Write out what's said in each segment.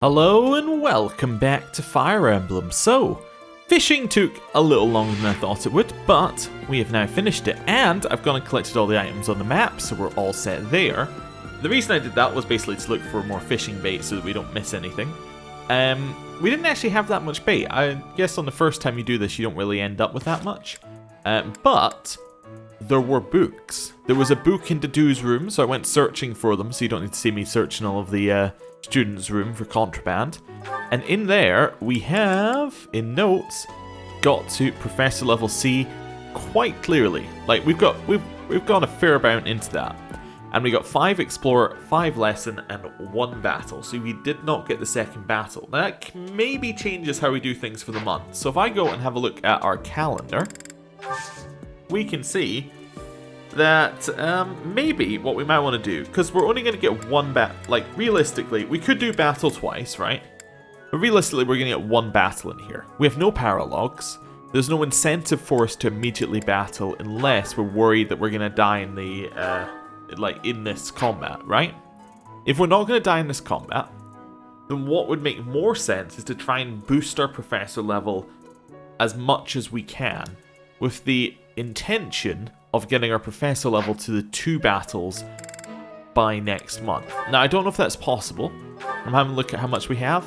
Hello and welcome back to Fire Emblem. So, fishing took a little longer than I thought it would, but we have now finished it, and I've gone and collected all the items on the map, so we're all set there. The reason I did that was basically to look for more fishing bait so that we don't miss anything. We didn't actually have that much bait. I guess on the first time you do this you don't really end up with that much. But there were books. There was a book in Dedu's room, so I went searching for them, so you don't need to see me searching all of the students' room for contraband. And in there, we have, in notes, got to Professor Level C quite clearly. Like, we've gone a fair amount into that. And we got 5 Explorer, 5 Lesson, and 1 Battle. So we did not get the second battle. Now, that maybe changes how we do things for the month. So if I go and have a look at our calendar, we can see that maybe what we might want to do, because we're only going to get 1 like realistically, we could do battle twice, right? But realistically, we're going to get 1 battle in here. We have no paralogs. There's no incentive for us to immediately battle unless we're worried that we're going to die in the, in this combat, right? If we're not going to die in this combat, then what would make more sense is to try and boost our professor level as much as we can, with the intention of getting our professor level to the 2 battles by next month. Now, I don't know if that's possible. I'm having a look at how much we have.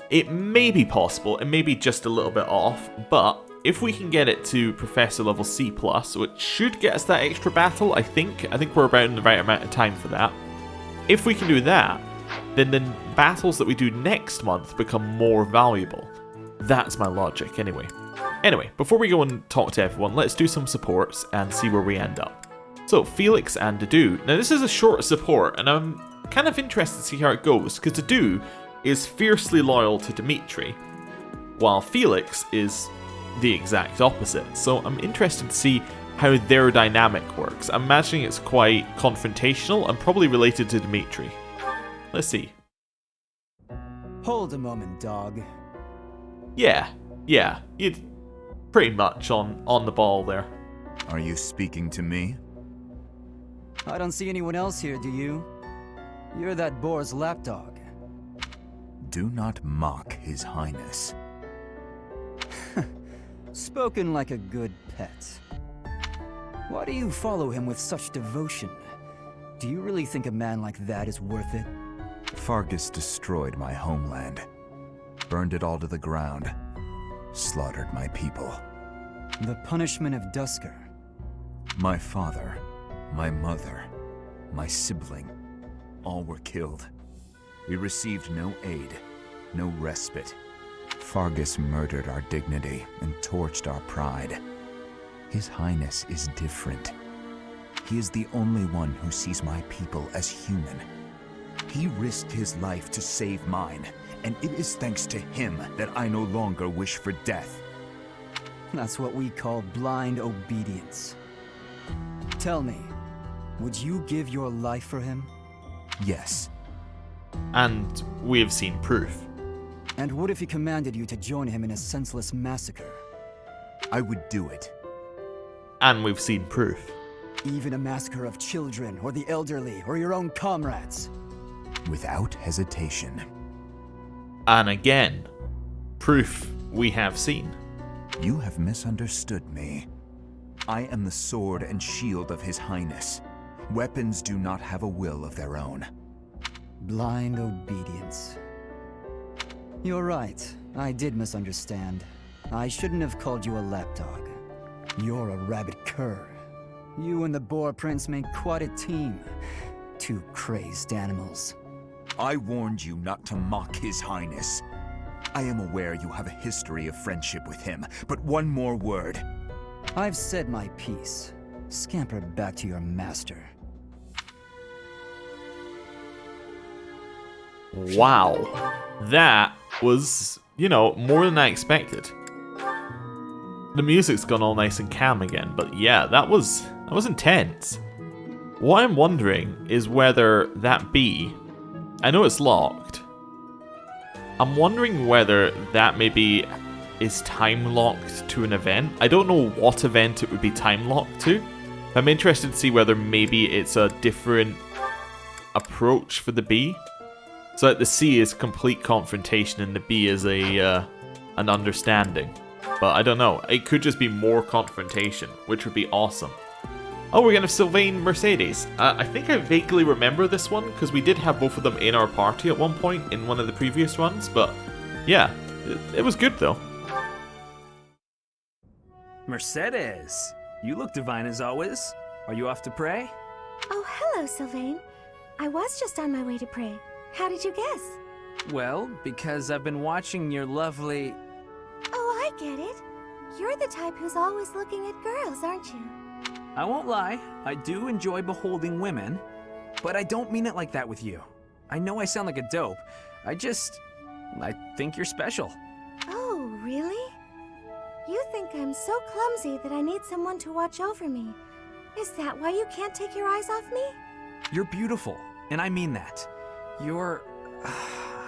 It may be possible, it may be just a little bit off, but if we can get it to professor level C+, which should get us that extra battle, I think we're about in the right amount of time for that. If we can do that, then the battles that we do next month become more valuable. That's my logic, anyway. Anyway, before we go and talk to everyone, let's do some supports and see where we end up. So, Felix and Dedu. Now, this is a short support, and I'm kind of interested to see how it goes, because Dedu is fiercely loyal to Dimitri, while Felix is the exact opposite. So, I'm interested to see how their dynamic works. I'm imagining it's quite confrontational and probably related to Dimitri. Let's see. Hold a moment, dog. Yeah, you're pretty much on the ball there. Are you speaking to me? I don't see anyone else here, do you? You're that boar's lapdog. Do not mock His Highness. Spoken like a good pet. Why do you follow him with such devotion? Do you really think a man like that is worth it? Fargus destroyed my homeland, burned it all to the ground, slaughtered my people. The punishment of Dusker. My father, my mother, my sibling, all were killed. We received no aid, no respite. Fargus murdered our dignity and torched our pride. His Highness is different. He is the only one who sees my people as human. He risked his life to save mine, and it is thanks to him that I no longer wish for death. That's what we call blind obedience. Tell me, would you give your life for him? Yes. And we have seen proof. And what if he commanded you to join him in a senseless massacre? I would do it. And we've seen proof. Even a massacre of children, or the elderly, or your own comrades? Without hesitation. And again, proof we have seen. You have misunderstood me. I am the sword and shield of His Highness. Weapons do not have a will of their own. Blind obedience. You're right. I did misunderstand. I shouldn't have called you a lapdog. You're a rabid cur. You and the Boar Prince make quite a team. 2 crazed animals. I warned you not to mock His Highness. I am aware you have a history of friendship with him, but one more word. I've said my piece. Scamper back to your master. Wow. That was, more than I expected. The music's gone all nice and calm again, but yeah, that was intense. What I'm wondering is whether that bee, I know it's locked. I'm wondering whether that maybe is time locked to an event. I don't know what event it would be time locked to. I'm interested to see whether maybe it's a different approach for the bee. So like the C is complete confrontation and the B is an understanding. But I don't know. It could just be more confrontation, which would be awesome. Oh, we're going to have Sylvain Mercedes. I think I vaguely remember this one, because we did have both of them in our party at one point in one of the previous runs, but yeah, it was good though. Mercedes, you look divine as always. Are you off to pray? Oh, hello, Sylvain. I was just on my way to pray. How did you guess? Well, because I've been watching your lovely... Oh, I get it. You're the type who's always looking at girls, aren't you? I won't lie, I do enjoy beholding women, but I don't mean it like that with you. I know I sound like a dope. I think you're special. Oh, really? You think I'm so clumsy that I need someone to watch over me. Is that why you can't take your eyes off me? You're beautiful, and I mean that. You're...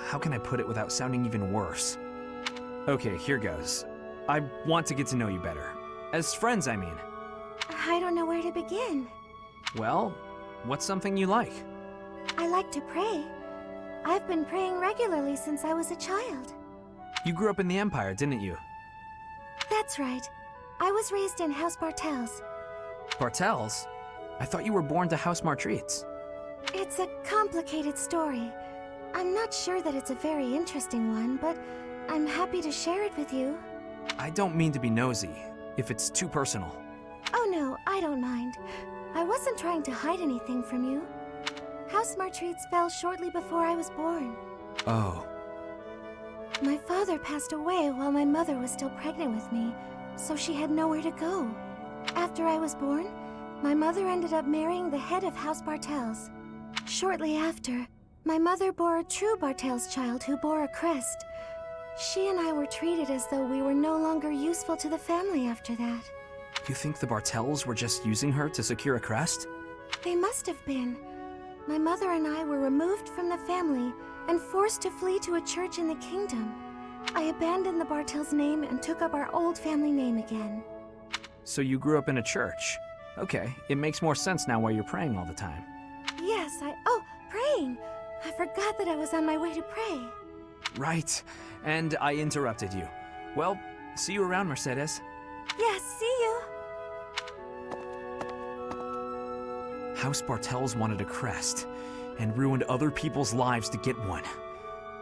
how can I put it without sounding even worse? Okay, here goes. I want to get to know you better. As friends, I mean. I don't know where to begin. Well, what's something you like? I like to pray. I've been praying regularly since I was a child. You grew up in the Empire, didn't you? That's right. I was raised in House Bartels. Bartels? I thought you were born to House Martreats. It's a complicated story. I'm not sure that it's a very interesting one, but I'm happy to share it with you. I don't mean to be nosy, if it's too personal. Oh no, I don't mind. I wasn't trying to hide anything from you. House Martreats fell shortly before I was born. Oh. My father passed away while my mother was still pregnant with me, so she had nowhere to go. After I was born, my mother ended up marrying the head of House Bartels. Shortly after, my mother bore a true Bartels child who bore a crest. She and I were treated as though we were no longer useful to the family after that. You think the Bartels were just using her to secure a crest? They must have been. My mother and I were removed from the family and forced to flee to a church in the kingdom. I abandoned the Bartels name and took up our old family name again. So you grew up in a church. Okay, it makes more sense now why you're praying all the time. Yes, Oh, praying! I forgot that I was on my way to pray. Right, and I interrupted you. Well, see you around, Mercedes. Yes, see you! House Bartels wanted a crest, and ruined other people's lives to get one.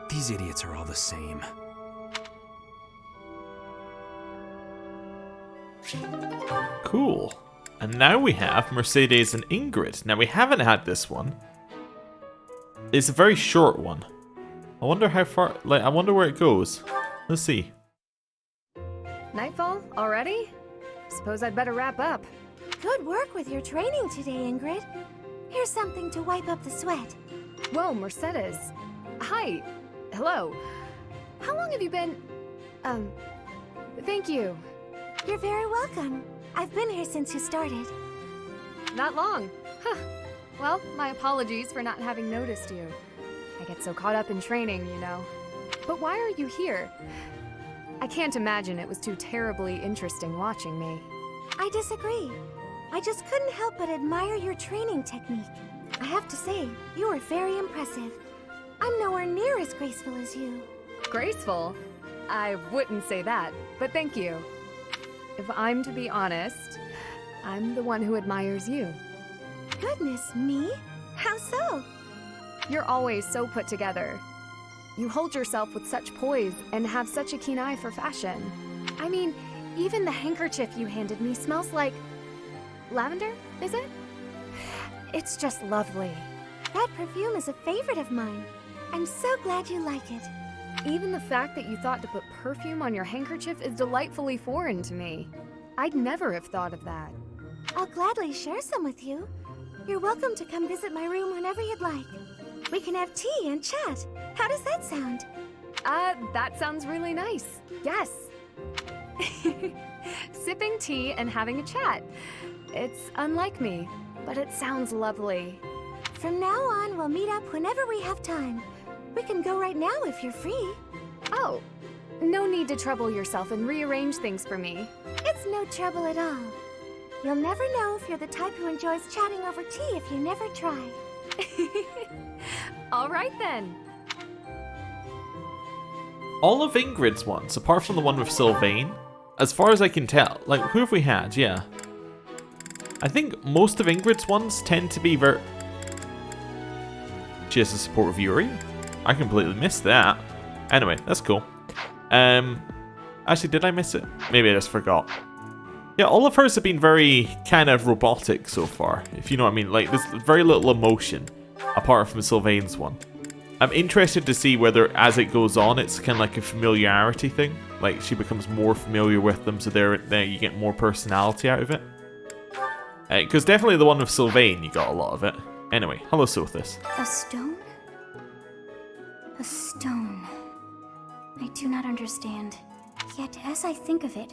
These idiots are all the same. Cool. And now we have Mercedes and Ingrid. Now we haven't had this one. It's a very short one. I wonder how far, I wonder where it goes. Let's see. Nightfall already? Suppose I'd better wrap up. Good work with your training today, Ingrid. Here's something to wipe up the sweat. Whoa, Mercedes. Hi. Hello. How long have you been... Thank you. You're very welcome. I've been here since you started. Not long. Huh. Well, my apologies for not having noticed you. I get so caught up in training, you know. But why are you here? I can't imagine it was too terribly interesting watching me. I disagree. I just couldn't help but admire your training technique. I have to say, you were very impressive. I'm nowhere near as graceful as you. Graceful? I wouldn't say that, but thank you. If I'm to be honest, I'm the one who admires you. Goodness me? How so? You're always so put together. You hold yourself with such poise and have such a keen eye for fashion. I mean, even the handkerchief you handed me smells like... lavender, is it? It's just lovely. That perfume is a favorite of mine. I'm so glad you like it. Even the fact that you thought to put perfume on your handkerchief is delightfully foreign to me. I'd never have thought of that. I'll gladly share some with you. You're welcome to come visit my room whenever you'd like. We can have tea and chat. How does that sound? That sounds really nice. Yes. Sipping tea and having a chat. It's unlike me, but it sounds lovely. From now on, we'll meet up whenever we have time. We can go right now if you're free. Oh, no need to trouble yourself and rearrange things for me. It's no trouble at all. You'll never know if you're the type who enjoys chatting over tea if you never try. All right then. all of Ingrid's ones, apart from the one with Sylvain, as far as I can tell, like, who have we had? Yeah. I think most of Ingrid's ones tend to be very... She has the support of Yuri? I completely missed that. Anyway, that's cool. Actually, did I miss it? Maybe I just forgot. Yeah, all of hers have been very kind of robotic so far, if you know what I mean. Like, there's very little emotion, apart from Sylvain's one. I'm interested to see whether, as it goes on, it's kind of like a familiarity thing. Like, she becomes more familiar with them, so there you get more personality out of it. Because definitely the one with Sylvain, you got a lot of it. Anyway, hello Sothis. A stone? A stone. I do not understand. Yet, as I think of it,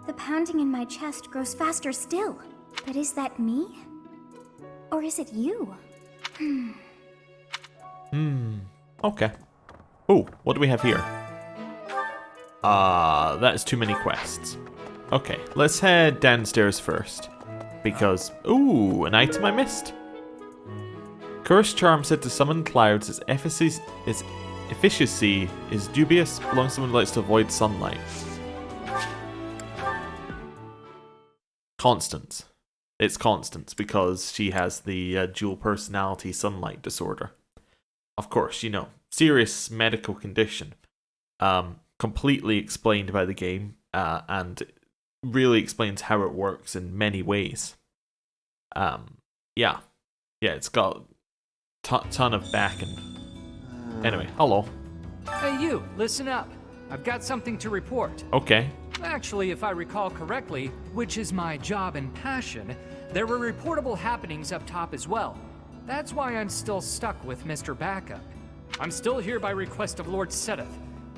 the pounding in my chest grows faster still. But is that me? Or is it you? Okay. Oh, what do we have here? That is too many quests. Okay, let's head downstairs first. Because, ooh, an item I missed. Cursed charm said to summon clouds, its efficacy is dubious, belongs to someone who likes to avoid sunlight. Constance. It's Constance because she has the dual personality sunlight disorder. Of course, you know, serious medical condition. Completely explained by the game, and really explains how it works in many ways. Yeah, it's got ton of backing. Anyway, hello. Hey you, listen up. I've got something to report. Okay. Actually, if I recall correctly, which is my job and passion, there were reportable happenings up top as well. That's why I'm still stuck with Mr. Backup. I'm still here by request of Lord Seteth.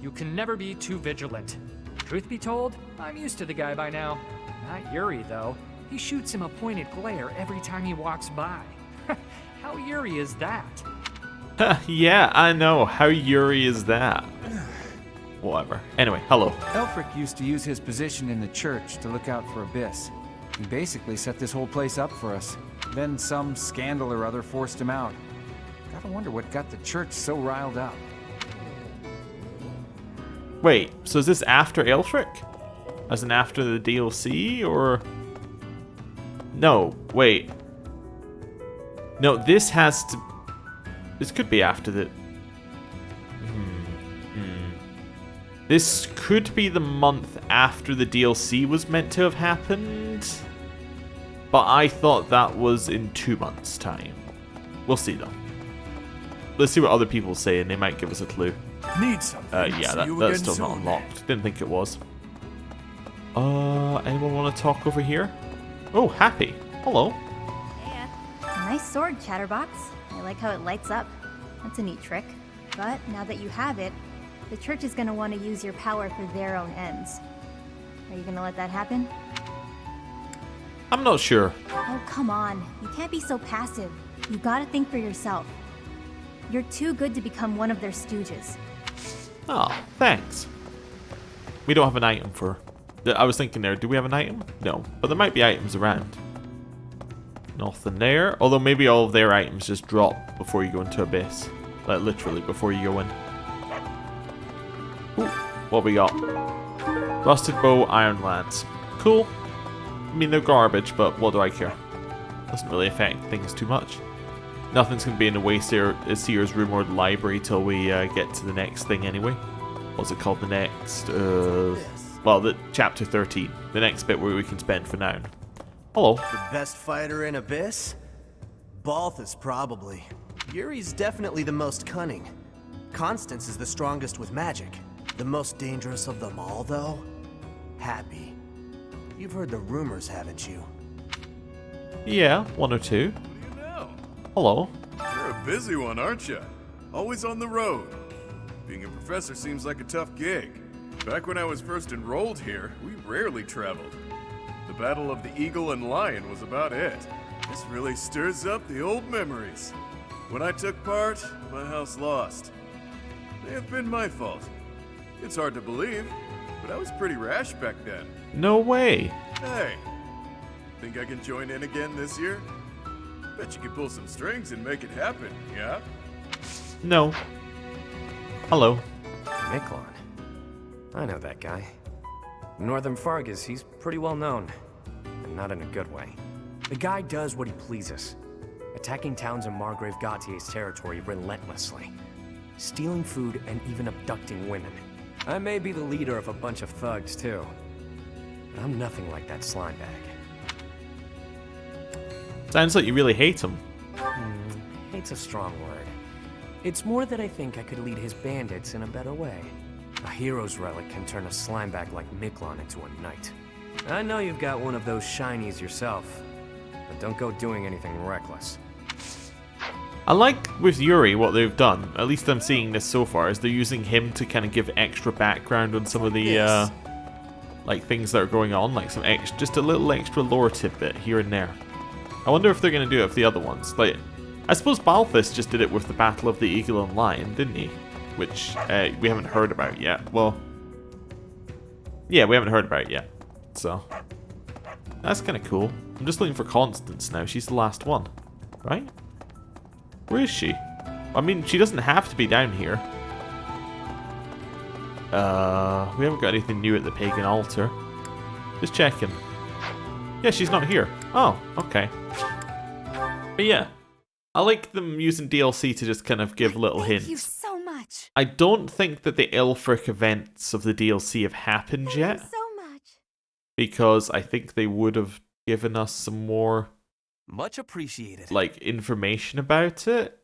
You can never be too vigilant. Truth be told, I'm used to the guy by now. Not Yuri, though. He shoots him a pointed glare every time he walks by. How Yuri is that? Yeah, I know. How Yuri is that? Whatever. Anyway, hello. Elfric used to use his position in the church to look out for Abyss. He basically set this whole place up for us. Then some scandal or other forced him out. Gotta wonder what got the church so riled up. Wait, so is this after Elfric? As in after the DLC, or... No, wait. No, this has to... This could be after the... This could be the month after the DLC was meant to have happened. But I thought that was in 2 months' time. We'll see, though. Let's see what other people say, and they might give us a clue. Need something. Yeah, that's still not unlocked. Didn't think it was. Anyone want to talk over here? Oh, Happy. Hello. Yeah. Nice sword, Chatterbox. I like how it lights up. That's a neat trick. But now that you have it, the church is going to want to use your power for their own ends. Are you going to let that happen? I'm not sure. Oh, come on. You can't be so passive. You gotta think for yourself. You're too good to become one of their stooges. Oh, thanks. We don't have an item for... I was thinking there, do we have an item? No, but there might be items around. Nothing there. Although maybe all of their items just drop before you go into Abyss. Like literally before you go in. Ooh, what we got? Rusted bow, iron lance. Cool. I mean, they're garbage, but what do I care? Doesn't really affect things too much. Nothing's going to be in the Seer's room or the library till we get to the next thing anyway. What's it called? The next... well, the chapter 13. The next bit where we can spend for now. Hello. The best fighter in Abyss? Balthus, probably. Yuri's definitely the most cunning. Constance is the strongest with magic. The most dangerous of them all, though? Happy. You've heard the rumors, haven't you? Yeah, one or two. What do you know? Hello. You're a busy one, aren't you? Always on the road. Being a professor seems like a tough gig. Back when I was first enrolled here, we rarely traveled. The Battle of the Eagle and Lion was about it. This really stirs up the old memories. When I took part, my house lost. May have been my fault. It's hard to believe, but I was pretty rash back then. No way. Hey, think I can join in again this year? Bet you could pull some strings and make it happen, yeah? No. Hello. Miklon. I know that guy. Northern Fargus, he's pretty well known. And not in a good way. The guy does what he pleases. Attacking towns in Margrave Gautier's territory relentlessly. Stealing food and even abducting women. I may be the leader of a bunch of thugs, too. But I'm nothing like that slime bag. Sounds like you really hate him. Hate's a strong word. It's more that I think I could lead his bandits in a better way. A hero's relic can turn a slimebag like Miklon into a knight. I know you've got one of those shinies yourself, but don't go doing anything reckless. I like with Yuri what they've done, at least I'm seeing this so far, is they're using him to kind of give extra background on some of the like things that are going on, like some just a little extra lore tidbit here and there. I wonder if they're going to do it with the other ones. Like, I suppose Balthus just did it with the Battle of the Eagle and Lion, didn't he? Which we haven't heard about yet. Well, yeah, we haven't heard about it yet. So, that's kind of cool. I'm just looking for Constance now. She's the last one, right? Where is she? I mean, she doesn't have to be down here. We haven't got anything new at the Pagan Altar. Just checking. Yeah, she's not here. Oh, okay. But yeah, I like them using DLC to just kind of give little hints. Thank you so much. I don't think that the Ilfric events of the DLC have happened yet. Thank you so much. Because I think they would have given us some more... Much appreciated. Like, information about it.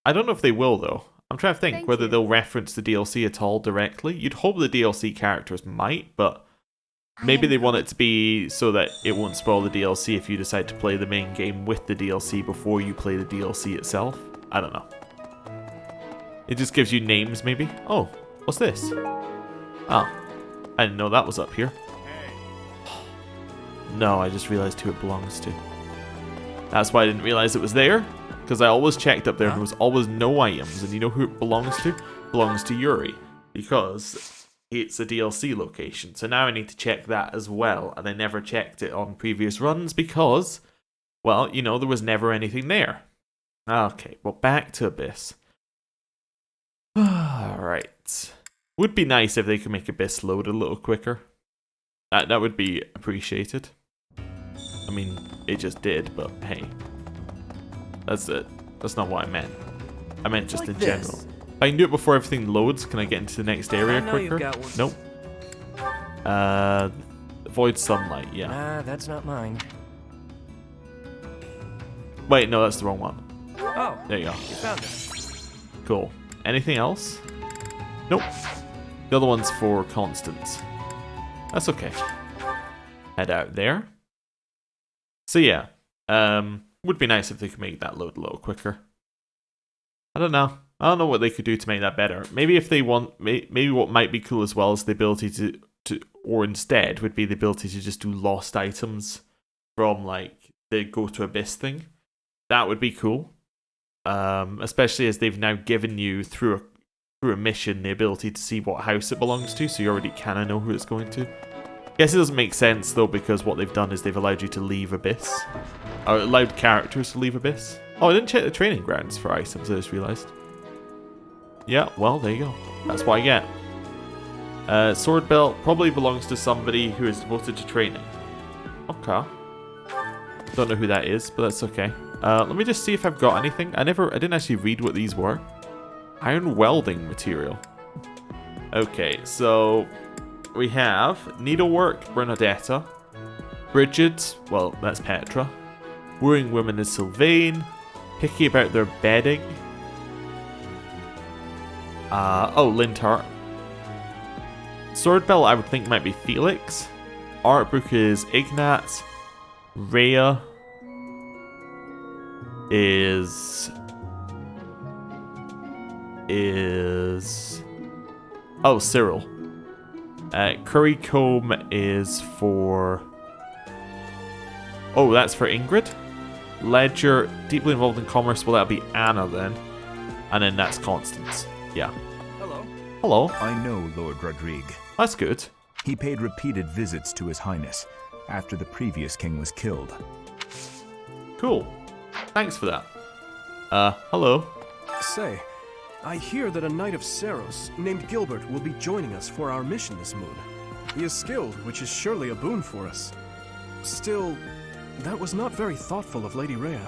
I don't know if they will, though. I'm trying to think whether they'll reference the DLC at all directly. You'd hope the DLC characters might, but... Maybe they want it to be so that it won't spoil the DLC if you decide to play the main game with the DLC before you play the DLC itself. I don't know. It just gives you names, maybe. Oh, what's this? Oh, I didn't know that was up here. No, I just realized who it belongs to. That's why I didn't realize it was there, because I always checked up there and there was always no items. And you know who it belongs to? It belongs to Yuri, because it's a DLC location. So now I need to check that as well, and I never checked it on previous runs because, well, you know, there was never anything there. Okay, well, back to Abyss. Alright. Would be nice if they could make Abyss load a little quicker. That would be appreciated. I mean, it just did, but hey. That's it. That's not what I meant. I meant just in general. If I can do it before everything loads, can I get into the next area quicker? Nope. Avoid sunlight, yeah. Nah, that's not mine. Wait, no, that's the wrong one. Oh, there you go. You found it. Cool. Anything else? Nope. The other one's for Constance. That's okay. Head out there. So yeah, would be nice if they could make that load a little quicker. I don't know. I don't know what they could do to make that better. Maybe if they want, maybe what might be cool as well is the ability to, or instead would be the ability to just do lost items from like the Go to Abyss thing. That would be cool. Especially as they've now given you through a mission the ability to see what house it belongs to, so you already kind of know who it's going to. Guess it doesn't make sense though, because what they've done is they've allowed you to leave Abyss, or allowed characters to leave Abyss. Oh, I didn't check the training grounds for items. I just realized. Yeah, well, there you go. That's what I get. Sword belt probably belongs to somebody who is devoted to training. Okay. Don't know who that is, but that's okay. Let me just see if I've got anything. I didn't actually read what these were. Iron welding material. Okay, so we have needlework, Bernadetta. Brigid, well, that's Petra. Wooing women is Sylvain. Picky about their bedding. Oh, Lintart. Sword belt, I would think might be Felix. Art book is Ignat. Rhea is oh, Cyril. Curry comb is for, oh, that's for Ingrid. Ledger, deeply involved in commerce, well, that'll be Anna then. And then that's Constance. Yeah. Hello. Hello. I know Lord Rodrigue. That's good. He paid repeated visits to His Highness after the previous king was killed. Cool. Thanks for that. Hello. Say, I hear that a knight of Seros named Gilbert will be joining us for our mission this moon. He is skilled, which is surely a boon for us. Still, that was not very thoughtful of Lady Rhea.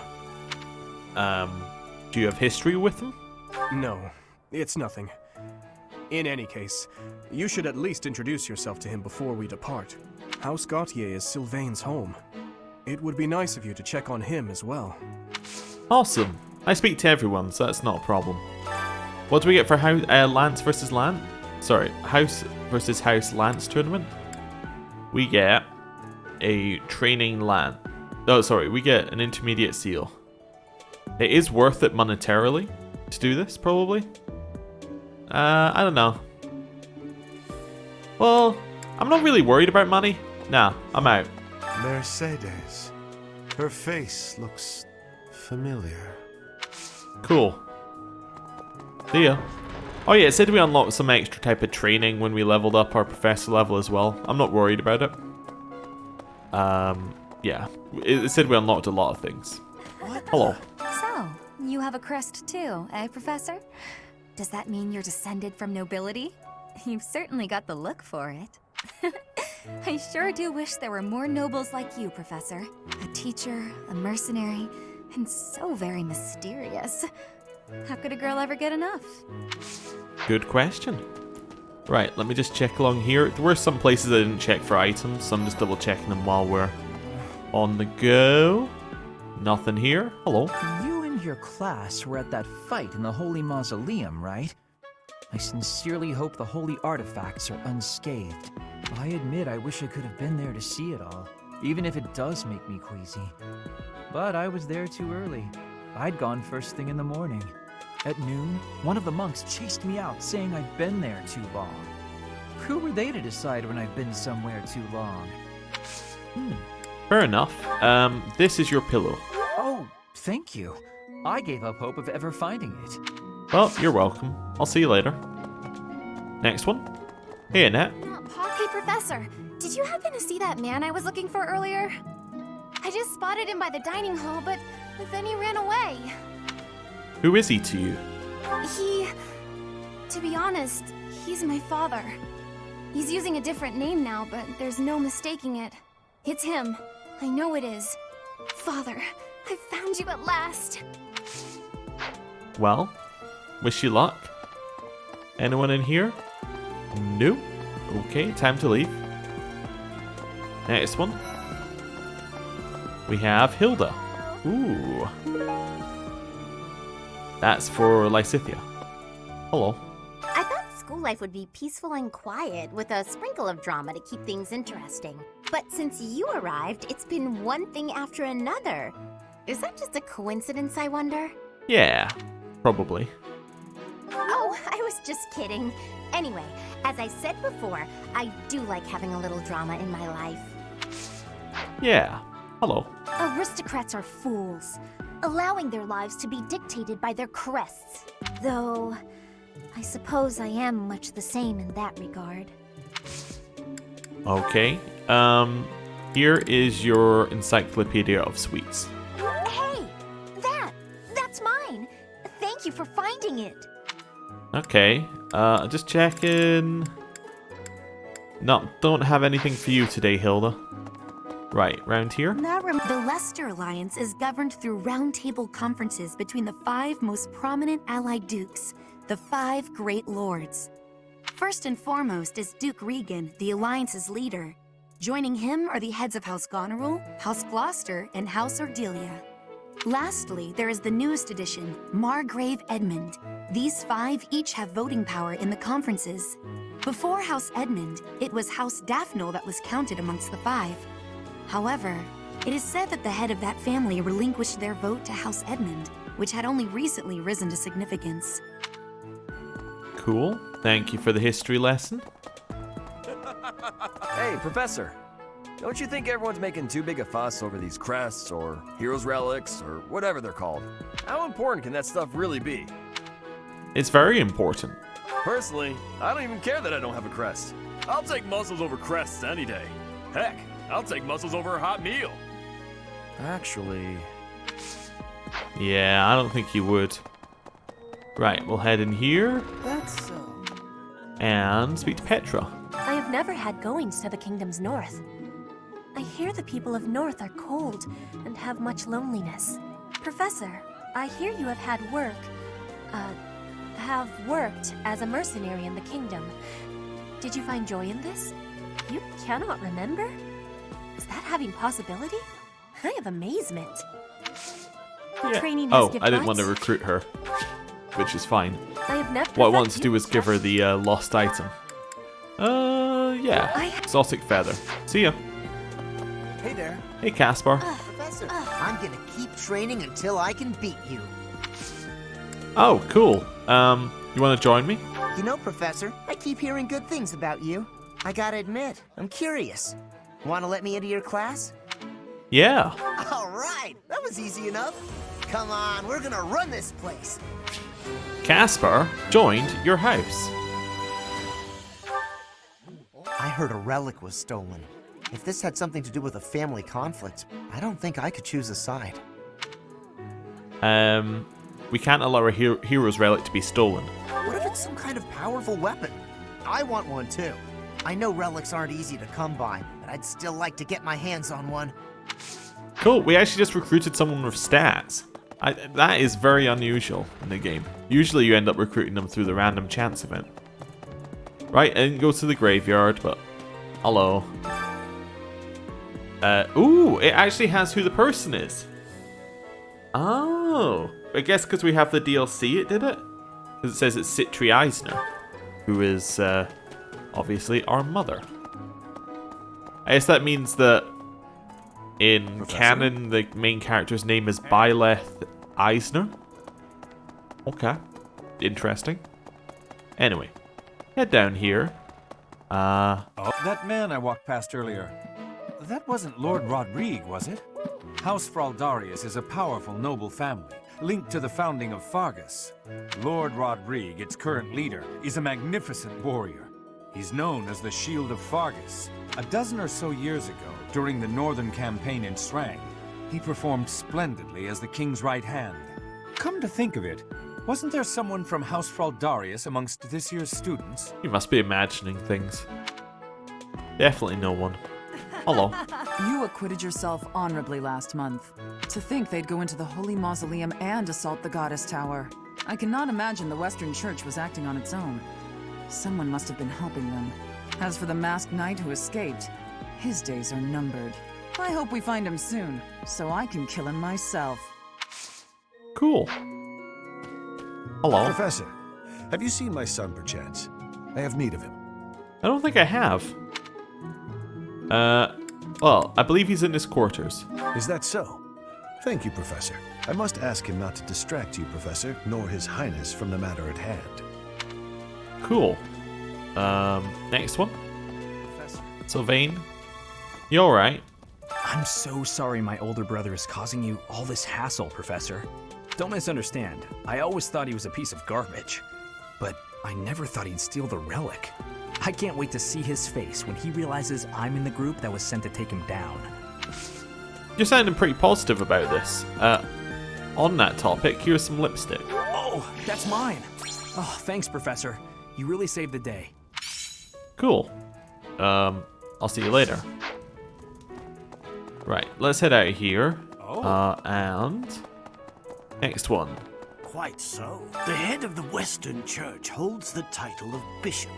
Do you have history with him? No, it's nothing. In any case, you should at least introduce yourself to him before we depart. House Gautier is Sylvain's home. It would be nice of you to check on him as well. Awesome. I speak to everyone, so that's not a problem. What do we get for Lance versus Lance? Sorry, House versus House Lance tournament? We get a training Lance. Oh, sorry, we get an intermediate seal. It is worth it monetarily to do this, probably. I don't know. Well, I'm not really worried about money. Nah, I'm out. Mercedes. Her face looks familiar. Cool. See ya. Oh yeah, it said we unlocked some extra type of training when we leveled up our professor level as well. I'm not worried about it. Yeah. It said we unlocked a lot of things. Hello. So, you have a crest too, eh, Professor? Does that mean you're descended from nobility? You've certainly got the look for it. I sure do wish there were more nobles like you, Professor. A teacher, a mercenary, and so very mysterious. How could a girl ever get enough? Good question. Right, let me just check along here. There were some places I didn't check for items, so I'm just double checking them while we're on the go. Nothing here. Hello. You and your class were at that fight in the Holy Mausoleum, right? I sincerely hope the holy artifacts are unscathed. I admit I wish I could have been there to see it all, even if it does make me queasy. But I was there too early. I'd gone first thing in the morning. At noon, one of the monks chased me out, saying I'd been there too long. Who were they to decide when I've been somewhere too long? Fair enough. This is your pillow. Oh, thank you. I gave up hope of ever finding it. Well, you're welcome. I'll see you later. Next one. Hey, Annette. Hey, Professor. Did you happen to see that man I was looking for earlier? I just spotted him by the dining hall, but then he ran away. Who is he to you? To be honest, he's my father. He's using a different name now, but there's no mistaking it. It's him. I know it is. Father, I found you at last. Well, wish you luck. Anyone in here? Nope. Okay, time to leave. Next one. We have Hilda. Ooh. That's for Lysithia. Hello. I thought school life would be peaceful and quiet, with a sprinkle of drama to keep things interesting. But since you arrived, it's been one thing after another. Is that just a coincidence, I wonder? Yeah, probably. Oh, I was just kidding. Anyway, as I said before, I do like having a little drama in my life. Yeah. Hello. Aristocrats are fools, allowing their lives to be dictated by their crests. Though, I suppose I am much the same in that regard. Okay. Here is your Encyclopedia of Sweets. Hey! That's mine! Thank you for finding it! Okay. Just checking. No, don't have anything for you today, Hilda. Right, round here. The Leicester Alliance is governed through roundtable conferences between the 5 most prominent allied dukes, the 5 Great Lords. First and foremost is Duke Regan, the Alliance's leader. Joining him are the heads of House Goneril, House Gloucester, and House Ordelia. Lastly, there is the newest addition, Margrave Edmund. These 5 each have voting power in the conferences. Before House Edmund, it was House Daphne that was counted amongst the 5. However, it is said that the head of that family relinquished their vote to House Edmund, which had only recently risen to significance. Cool. Thank you for the history lesson. Hey, Professor. Don't you think everyone's making too big a fuss over these crests, or heroes' relics, or whatever they're called? How important can that stuff really be? It's very important. Personally, I don't even care that I don't have a crest. I'll take muscles over crests any day. Heck, I'll take muscles over a hot meal. Actually... Yeah, I don't think you would. Right, we'll head in here. That's so. And speak to Petra. I have never had goings to the kingdom's north. I hear the people of North are cold and have much loneliness. Professor, I hear you have worked as a mercenary in the kingdom. Did you find joy in this? You cannot remember? Is that having possibility? I have amazement. Yeah. Training has given I didn't us- want to recruit her, which is fine. I have never What I wanted to do was give her the lost item. Yeah. Exotic feather. See ya. Hey there. Hey, Caspar. Professor, I'm gonna keep training until I can beat you. Oh, cool. You want to join me? You know, Professor, I keep hearing good things about you. I gotta admit, I'm curious. Wanna let me into your class? Yeah. All right, that was easy enough. Come on, we're gonna run this place. Caspar joined your house. I heard a relic was stolen. If this had something to do with a family conflict, I don't think I could choose a side. We can't allow a hero's relic to be stolen. What if it's some kind of powerful weapon? I want one too. I know relics aren't easy to come by, but I'd still like to get my hands on one. Cool, we actually just recruited someone with stats. That is very unusual in the game. Usually you end up recruiting them through the random chance event. Right, I didn't go to the graveyard, but hello. Ooh, it actually has who the person is. Oh, I guess because we have the DLC it did it? Because it says it's Citri Eisner, who is obviously our mother. I guess that means that in canon the main character's name is Byleth Eisner. Okay, interesting. Anyway, head down here. Oh, that man I walked past earlier. That wasn't Lord Rodrigue, was it? House Fraldarius is a powerful noble family, linked to the founding of Fargus. Lord Rodrigue, its current leader, is a magnificent warrior. He's known as the Shield of Fargus. A dozen or so years ago, during the Northern Campaign in Srang, he performed splendidly as the king's right hand. Come to think of it, wasn't there someone from House Fraldarius amongst this year's students? You must be imagining things. Definitely no one. Hello. You acquitted yourself honorably last month. To think they'd go into the Holy Mausoleum and assault the Goddess Tower. I cannot imagine the Western Church was acting on its own. Someone must have been helping them. As for the masked knight who escaped, his days are numbered. I hope we find him soon, so I can kill him myself. Cool. Hello. Professor, have you seen my son perchance? I have need of him. I don't think I have. Well, I believe he's in his quarters. Is that so? Thank you, Professor. I must ask him not to distract you, Professor, nor His Highness from the matter at hand. Cool. Next one. Sylvain, you alright? I'm so sorry my older brother is causing you all this hassle, Professor. Don't misunderstand. I always thought he was a piece of garbage. But I never thought he'd steal the relic. I can't wait to see his face when he realizes I'm in the group that was sent to take him down. You're sounding pretty positive about this. On that topic, here's some lipstick. Oh, that's mine. Oh, thanks, Professor. You really saved the day. Cool. I'll see you later. Right, let's head out of here. And next one. Quite so. The head of the Western Church holds the title of bishop.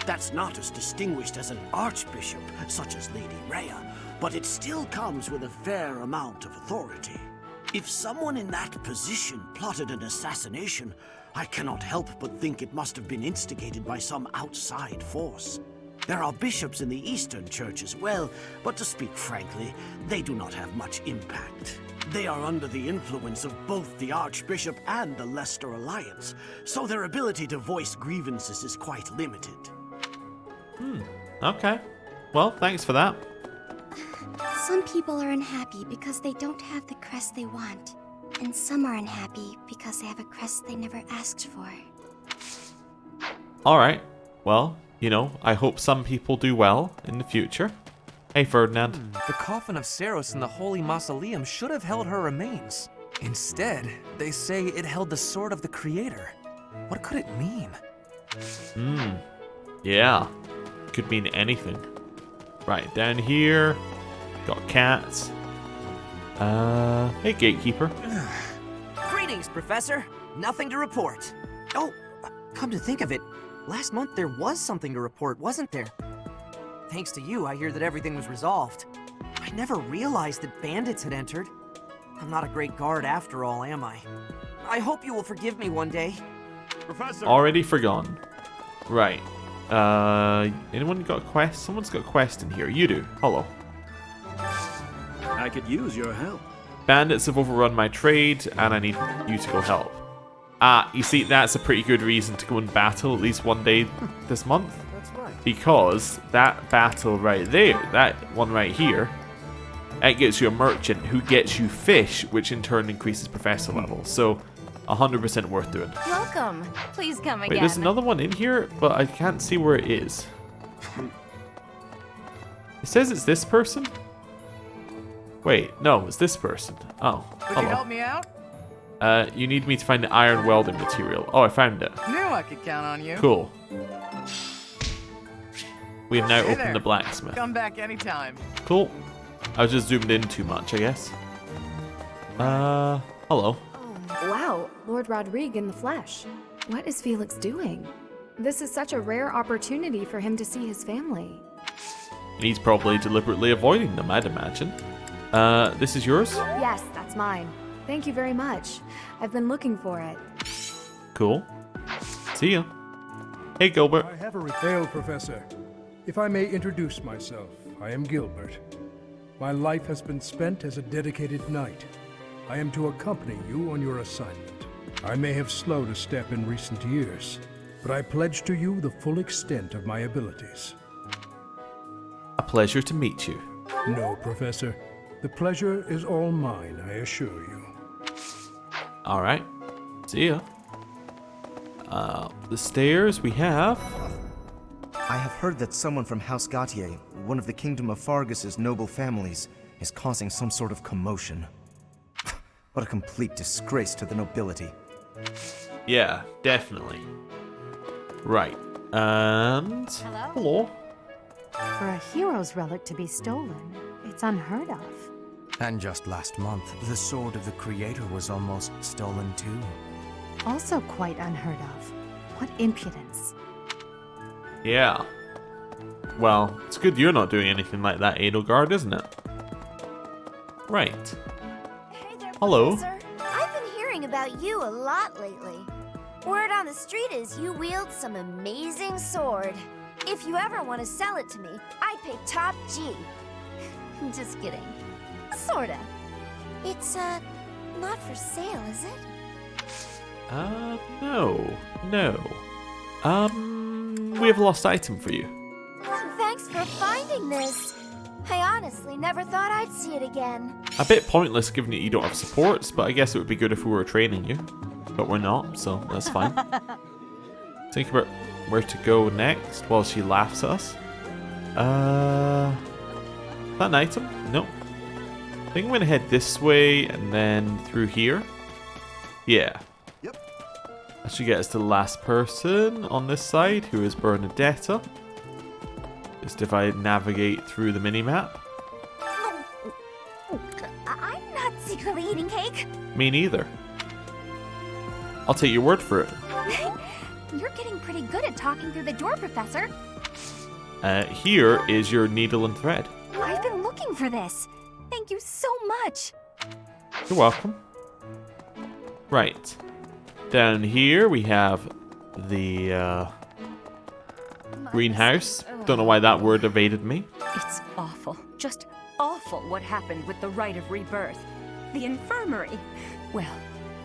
That's not as distinguished as an archbishop, such as Lady Rhea, but it still comes with a fair amount of authority. If someone in that position plotted an assassination, I cannot help but think it must have been instigated by some outside force. There are bishops in the Eastern Church as well, but to speak frankly, they do not have much impact. They are under the influence of both the Archbishop and the Leicester Alliance, so their ability to voice grievances is quite limited. Okay. Well, thanks for that. Some people are unhappy because they don't have the crest they want. And some are unhappy because they have a crest they never asked for. Alright. Well, you know, I hope some people do well in the future. Hey, Ferdinand. The coffin of Saros in the Holy Mausoleum should have held her remains. Instead, they say it held the sword of the Creator. What could it mean? Yeah. Could mean anything. Right, down here. Got cats. Hey, gatekeeper. Greetings, Professor. Nothing to report. Oh, come to think of it, last month there was something to report, wasn't there? Thanks to you, I hear that everything was resolved. I never realized that bandits had entered. I'm not a great guard after all, am I? I hope you will forgive me one day. Professor! Already forgotten. Right. Anyone got a quest? Someone's got a quest in here. You do. Hello. I could use your help. Bandits have overrun my trade, and I need you to go help. You see, that's a pretty good reason to go and battle at least one day this month. That's right. Because that battle right there, that one right here, it gets you a merchant who gets you fish, which in turn increases professor level. So, 100% worth doing. Welcome. Please come again. Wait, there's another one in here, but I can't see where it is. It says it's this person? Wait, no, it's this person. Oh, Would hello. you help me out? You need me to find the iron welding material. Oh, I found it. Knew I could count on you. Cool. We have now Hey opened there. the blacksmith. Come back anytime. Cool. I was just zoomed in too much, I guess. Hello. Wow, Lord Rodrigue in the flesh. What is Felix doing? This is such a rare opportunity for him to see his family. And he's probably deliberately avoiding them, I'd imagine. This is yours? Yes, that's mine. Thank you very much. I've been looking for it. Cool. See ya. Hey, Gilbert. I have a hail, Professor. If I may introduce myself, I am Gilbert. My life has been spent as a dedicated knight. I am to accompany you on your assignment. I may have slowed a step in recent years, but I pledge to you the full extent of my abilities. A pleasure to meet you. No, Professor. The pleasure is all mine, I assure you. Alright. See ya. The stairs we have. I have heard that someone from House Gautier, one of the Kingdom of Fargus's noble families, is causing some sort of commotion. What a complete disgrace to the nobility. Yeah, definitely. Right. And... Hello. For a hero's relic to be stolen, it's unheard of. And just last month, the sword of the Creator was almost stolen too. Also quite unheard of. What impudence. Yeah. Well, it's good you're not doing anything like that, Edelgard, isn't it? Right. Hello. Professor. I've been hearing about you a lot lately. Word on the street is you wield some amazing sword. If you ever want to sell it to me, I'd pay top G. Just kidding. Sorta. It's, not for sale, is it? No. We have a lost item for you. Thanks for finding this. I honestly never thought I'd see it again. A bit pointless given that you don't have supports, but I guess it would be good if we were training you. But we're not, so that's fine. Think about where to go next while she laughs at us. Is that an item? No. I think I'm gonna head this way and then through here. Yeah. Yep. That should get us to the last person on this side, who is Bernadetta. Just if I navigate through the mini-map. I'm not secretly eating cake. Me neither. I'll take your word for it. You're getting pretty good at talking through the door, Professor. Here is your needle and thread. I've been looking for this. Thank you so much. You're welcome. Right. Down here we have the greenhouse. Don't know why that word evaded me. It's awful. Just awful what happened with the rite of rebirth. The infirmary. Well,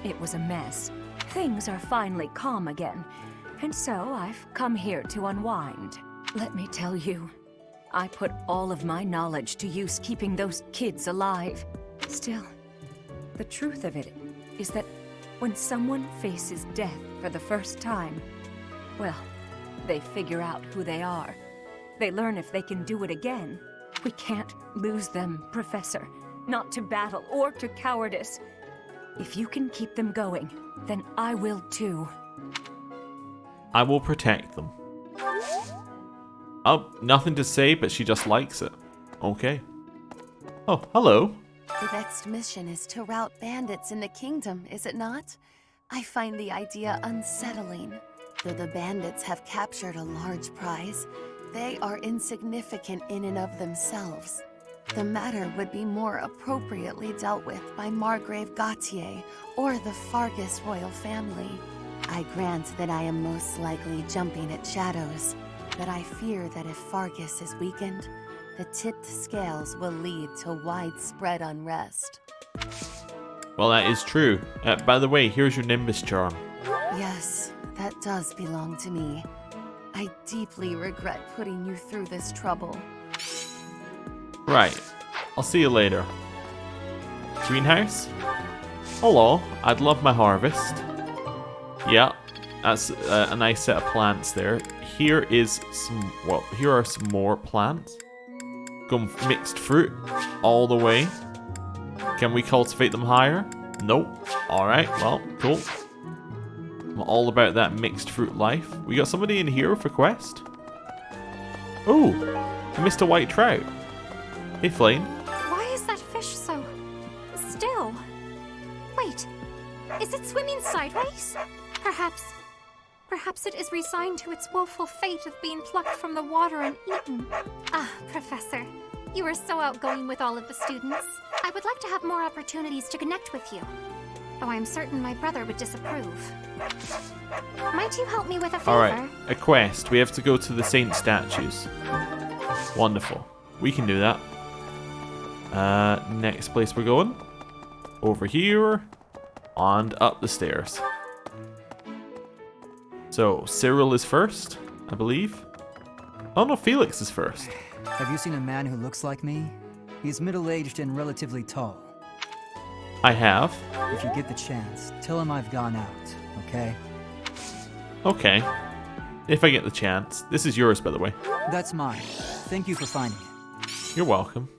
it was a mess. Things are finally calm again. And so I've come here to unwind. Let me tell you, I put all of my knowledge to use keeping those kids alive. Still, the truth of it is that when someone faces death for the first time, well, they figure out who they are. They learn if they can do it again. We can't lose them, Professor. Not to battle or to cowardice. If you can keep them going, then I will too. I will protect them. Oh, nothing to say, but she just likes it. Okay. Oh, hello. The next mission is to rout bandits in the kingdom, is it not? I find the idea unsettling. Though the bandits have captured a large prize, they are insignificant in and of themselves. The matter would be more appropriately dealt with by Margrave Gautier or the Fargus royal family. I grant that I am most likely jumping at shadows, but I fear that if Fargus is weakened, the tipped scales will lead to widespread unrest. Well, that is true. By the way, here's your Nimbus charm. Yes, that does belong to me. I deeply regret putting you through this trouble. Right. I'll see you later. Greenhouse? Hello, I'd love my harvest. Yeah, that's a nice set of plants there. Here is some, well, here are some more plants. Go mixed fruit all the way. Can we cultivate them higher? Nope. Alright, well, cool. I'm all about that mixed fruit life. We got somebody in here for quest. Oh, Mr. White Trout. Hey, Flame. Why is that fish so still? Wait, is it swimming sideways? Perhaps it is resigned to its woeful fate of being plucked from the water and eaten. Ah, Professor, you are so outgoing with all of the students. I would like to have more opportunities to connect with you, though I'm certain my brother would disapprove. Might you help me with a favor? Alright, a quest. We have to go to the saint statues. Wonderful. We can do that. Next place we're going. Over here. And up the stairs. So, Cyril is first, I believe. Oh no, Felix is first. Have you seen a man who looks like me? He's middle-aged and relatively tall. I have. If you get the chance, tell him I've gone out, okay? Okay. If I get the chance. This is yours, by the way. That's mine. Thank you for finding it. You're welcome.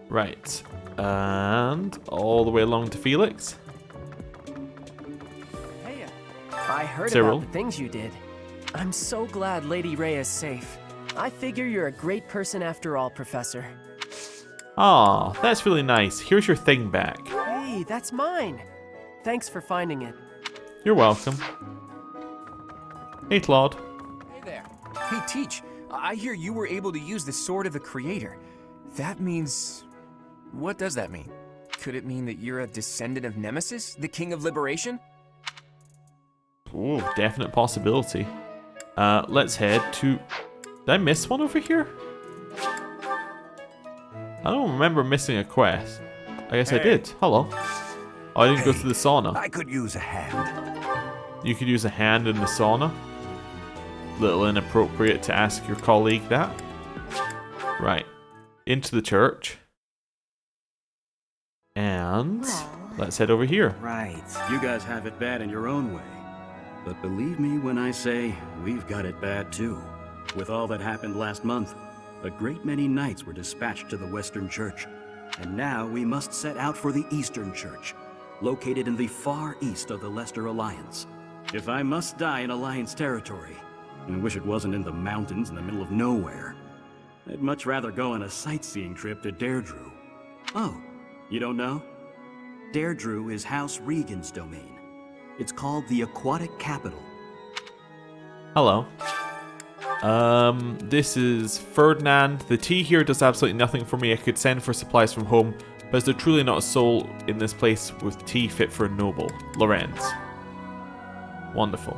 Right. And all the way along to Felix. Hey, I heard Cyril. about the things you did. I'm so glad Lady Rhea is safe. I figure you're a great person after all, Professor. Aw, that's really nice. Here's your thing back. Hey, that's mine. Thanks for finding it. You're welcome. Hey, Claude. Hey there. Hey, Teach. I hear you were able to use the Sword of the Creator. That means... What does that mean? Could it mean that you're a descendant of Nemesis, the King of Liberation? Ooh, definite possibility. Let's head to... Did I miss one over here? I don't remember missing a quest. I guess I did. Hello. Oh, I didn't go to the sauna. I could use a hand. You could use a hand in the sauna? Little inappropriate to ask your colleague that. Right. Into the church. And let's head over here. Right. You guys have it bad in your own way. But believe me when I say we've got it bad too. With all that happened last month, a great many knights were dispatched to the Western Church. And now we must set out for the Eastern Church, located in the far east of the Leicester Alliance. If I must die in Alliance territory, I wish it wasn't in the mountains in the middle of nowhere. I'd much rather go on a sightseeing trip to Deirdre. Oh, you don't know? Deirdre is House Regan's domain. It's called the Aquatic Capital. Hello. This is Ferdinand. The tea here does absolutely nothing for me. I could send for supplies from home, but is there truly not a soul in this place with tea fit for a noble? Lorenz. Wonderful.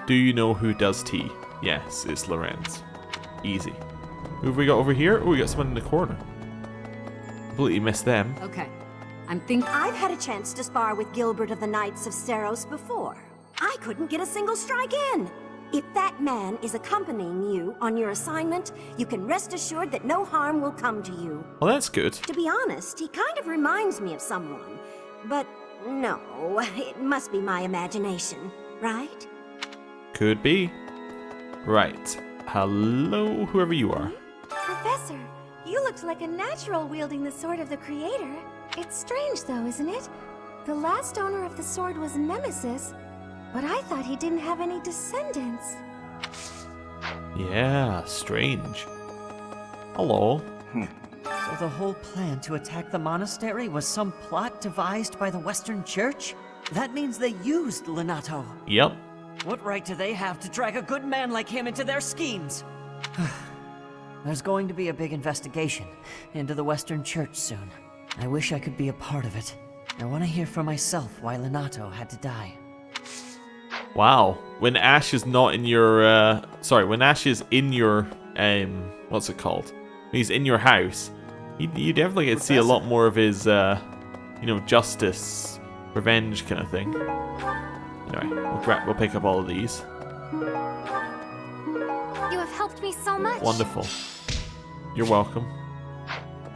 Do you know who does tea? Yes, it's Lorenz. Easy. Who have we got over here? Oh, we got someone in the corner. Completely missed them. Okay. I've had a chance to spar with Gilbert of the Knights of Seros before. I couldn't get a single strike in. If that man is accompanying you on your assignment, you can rest assured that no harm will come to you. Well, that's good. To be honest, he kind of reminds me of someone. But no, it must be my imagination, right? Could be. Right. Hello, whoever you are. Professor, you looked like a natural wielding the Sword of the Creator. It's strange though, isn't it? The last owner of the sword was Nemesis, But I thought he didn't have any descendants. Yeah, strange. Hello. So the whole plan to attack the monastery was some plot devised by the Western Church? That means they used Lenato. Yep. What right do they have to drag a good man like him into their schemes? There's going to be a big investigation into the Western Church soon. I wish I could be a part of it. I want to hear for myself why Lenato had to die. Wow. When Ash is not in your, when Ash is in your, what's it called? When he's in your house, you definitely get to see a lot more of his, you know, justice, revenge kind of thing. Anyway, we'll pick up all of these. You have helped me so much. Wonderful. You're welcome.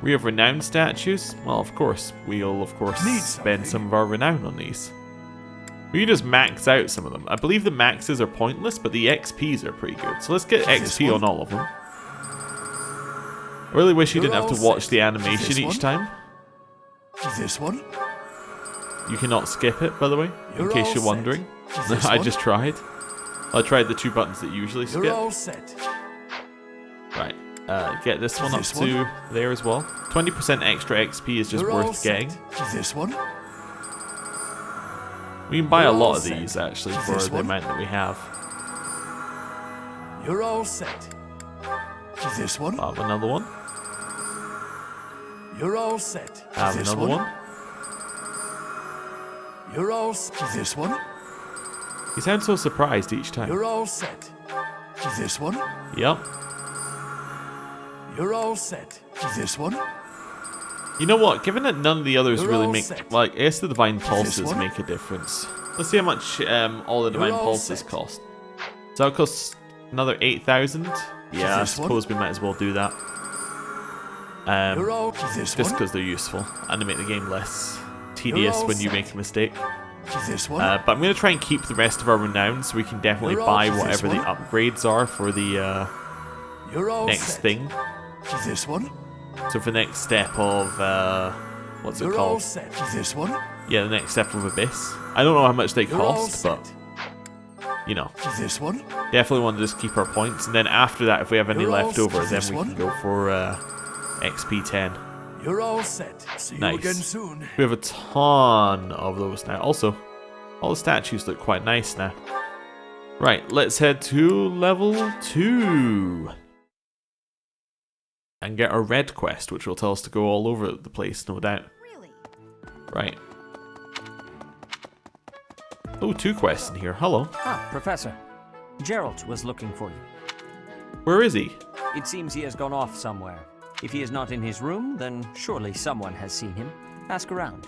We have renown statues. Well, of course, we'll spend some of our renown on these. We can just max out some of them. I believe the maxes are pointless, but the XPs are pretty good. So let's get XP on all of them. I really wish you didn't have to watch the animation each time. This one? You cannot skip it, by the way, in case you're wondering. I just tried. I tried the 2 buttons that usually skip. You're all set. Right. Get this one up to there as well. 20% extra XP is just worth getting. This one? We can buy a lot of these actually for the amount that we have. You're all set. This one? Have another one. You're all set. Have another one. You're all set. This one? You sound so surprised each time. You're all set. This one? Yep. You're all set. This one? You know what? Given that none of the others really make, like, I guess the Divine Pulses make a difference. Let's see how much all the Divine Pulses cost. So it costs another 8,000. Yeah, I suppose we might as well do that. Just because they're useful and they make the game less tedious when you make a mistake. But I'm going to try and keep the rest of our renown so we can definitely buy whatever the upgrades are for the next thing. This one? So for the next step of, what's it called? This one? Yeah, the next step of Abyss. I don't know how much they cost, but, you know. This one? Definitely want to just keep our points, and then after that, if we have any left over, then we can go for XP 10. You're all set. See you again soon. We have a ton of those now. Also, all the statues look quite nice now. Right, let's head to level 2. And get our red quest, which will tell us to go all over the place, no doubt. Really? Right. Oh, 2 quests in here. Hello. Ah, Professor. Geralt was looking for you. Where is he? It seems he has gone off somewhere. If he is not in his room, then surely someone has seen him. Ask around.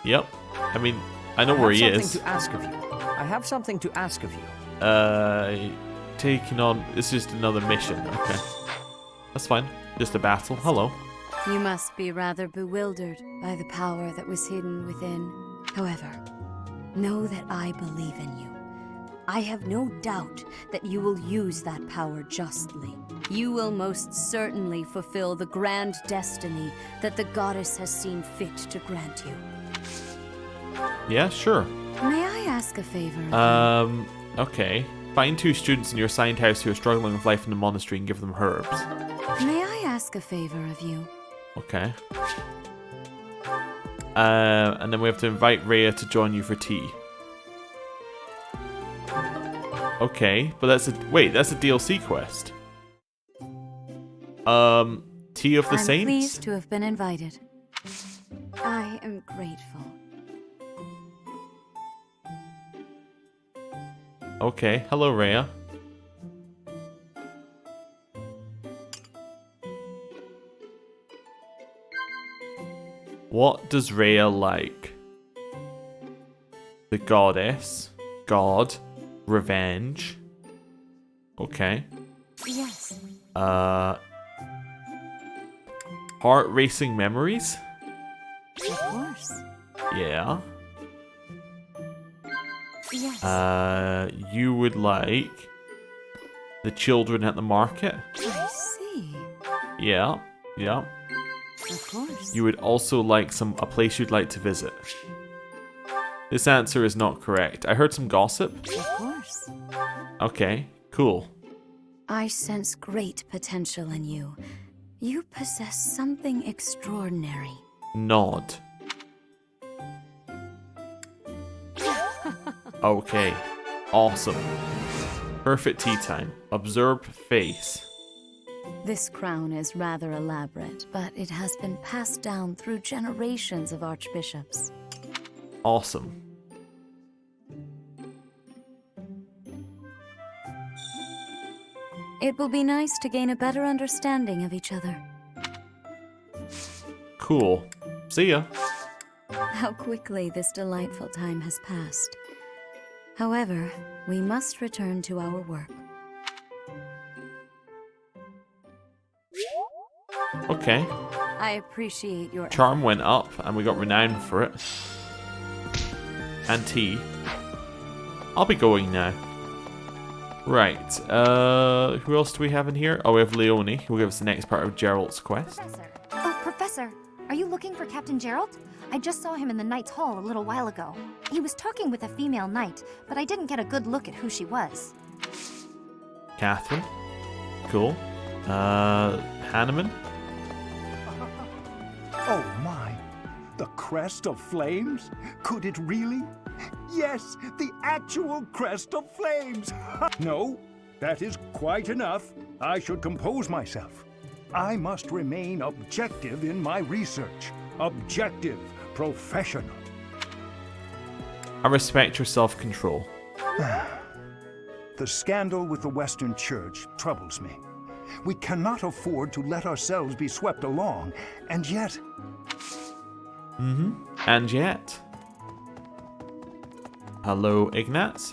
Yep. I mean, I know where he is. I have something to ask of you. Taking on... It's just another mission. Okay. That's fine. Just a battle. Hello. You must be rather bewildered by the power that was hidden within. However, know that I believe in you. I have no doubt that you will use that power justly. You will most certainly fulfill the grand destiny that the goddess has seen fit to grant you. Yeah, sure. May I ask a favor? Okay. Find 2 students in your assigned house who are struggling with life in the monastery and give them herbs. May I ask a favor of you? Okay. And then we have to invite Rhea to join you for tea. Okay, but that's a... Wait, that's a DLC quest. Tea of the Saints? I'm pleased to have been invited. I am grateful. Okay, hello Rhea. What does Rhea like? The goddess, God, revenge. Okay. Yes. Heart racing memories? Of course. Yeah. Yes. You would like the children at the market? I see. Yeah, yeah. Of course. You would also like a place you'd like to visit. This answer is not correct. I heard some gossip. Of course. Okay, cool. I sense great potential in you. You possess something extraordinary. Nod. Okay, awesome. Perfect tea time. Observe face. This crown is rather elaborate, but it has been passed down through generations of archbishops. Awesome. It will be nice to gain a better understanding of each other. Cool. See ya. How quickly this delightful time has passed. However, we must return to our work. Okay. I appreciate your Charm went up, and we got renown for it. And tea. I'll be going now. Right. Who else do we have in here? Oh, we have Leonie, who will give us the next part of Gerald's quest. Professor. Oh, Professor, are you looking for Captain Gerald? I just saw him in the Knight's Hall a little while ago. He was talking with a female knight, but I didn't get a good look at who she was. Catherine. Cool. Hanneman. Oh my! The crest of flames? Could it really? Yes, the actual crest of flames! No, that is quite enough. I should compose myself. I must remain objective in my research. Objective, professional. I respect your self-control. The scandal with the Western Church troubles me. We cannot afford to let ourselves be swept along, and yet... And yet... Hello, Ignatz?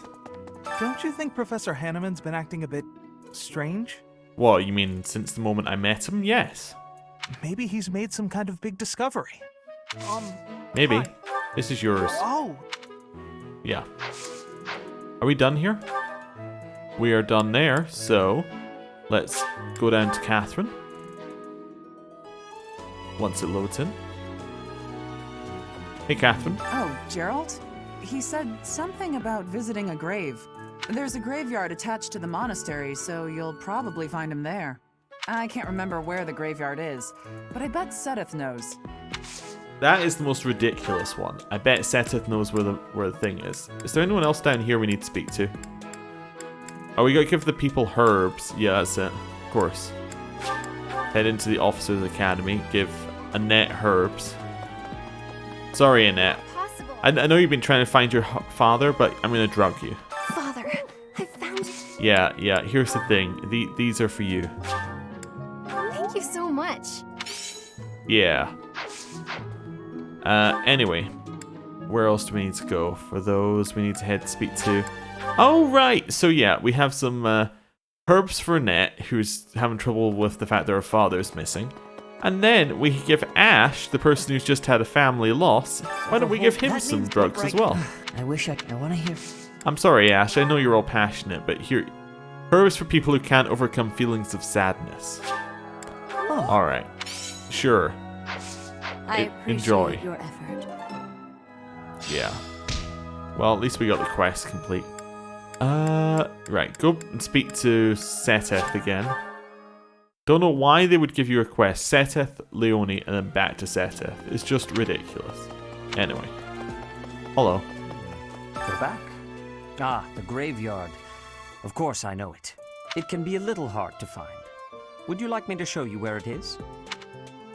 Don't you think Professor Hanneman's been acting a bit strange? What, you mean since the moment I met him? Yes. Maybe he's made some kind of big discovery. Maybe. Hi. This is yours. Oh. Yeah. Are we done here? We are done there, so let's go down to Catherine. Once it loads in. Hey, Catherine. Oh, Gerald? He said something about visiting a grave. There's a graveyard attached to the monastery, so you'll probably find him there. I can't remember where the graveyard is, but I bet Seteth knows. That is the most ridiculous one. I bet Seteth knows where the thing is. Is there anyone else down here we need to speak to? Oh, we gotta give the people herbs. Yeah, that's it. Of course. Head into the Officers Academy. Give Annette herbs. Sorry, Annette. I know you've been trying to find your father, but I'm gonna drug you. Father, I found you. Yeah. Here's the thing. These are for you. Thank you so much. Yeah. Anyway, where else do we need to go? For those, we need to head to speak to... Oh, right! So yeah, we have some herbs for Annette, who's having trouble with the fact that her father's missing. And then we give Ash, the person who's just had a family loss, why don't we give him some drugs as well? I want to hear... I'm sorry, Ash, I know you're all passionate, but here... Herbs for people who can't overcome feelings of sadness. Oh. Alright. Sure. I appreciate Enjoy. your effort. Yeah. Well, at least we got the quest complete. Right, go and speak to Seteth again. Don't know why they would give you a quest. Seteth, Leonie, and then back to Seteth. It's just ridiculous. Anyway. Hello. We're back. Ah, the graveyard. Of course I know it. It can be a little hard to find. Would you like me to show you where it is?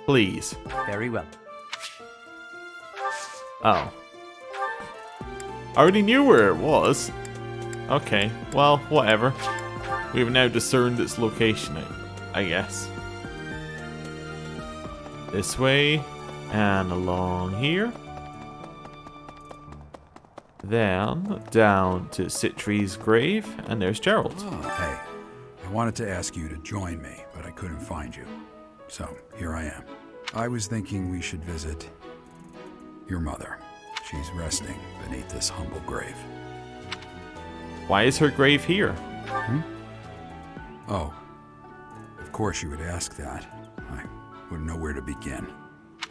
Please. Very well. Oh. I already knew where it was. Okay, well, whatever. We have now discerned its location, I guess. This way, and along here. Then, down to Citri's grave, and there's Gerald. Oh, hey, I wanted to ask you to join me, but I couldn't find you. So, here I am. I was thinking we should visit your mother. She's resting beneath this humble grave. Why is her grave here? Oh, of course you would ask that. I wouldn't know where to begin.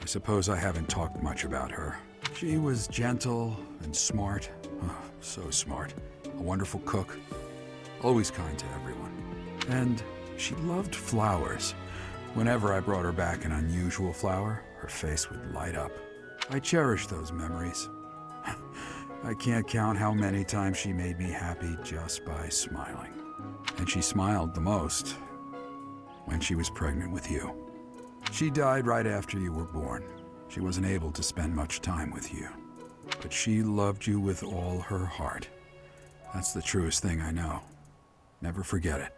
I suppose I haven't talked much about her. She was gentle and smart. Oh, so smart. A wonderful cook. Always kind to everyone. And she loved flowers. Whenever I brought her back an unusual flower, her face would light up. I cherish those memories. I can't count how many times she made me happy just by smiling. And she smiled the most when she was pregnant with you. She died right after you were born. She wasn't able to spend much time with you. But she loved you with all her heart. That's the truest thing I know. Never forget it.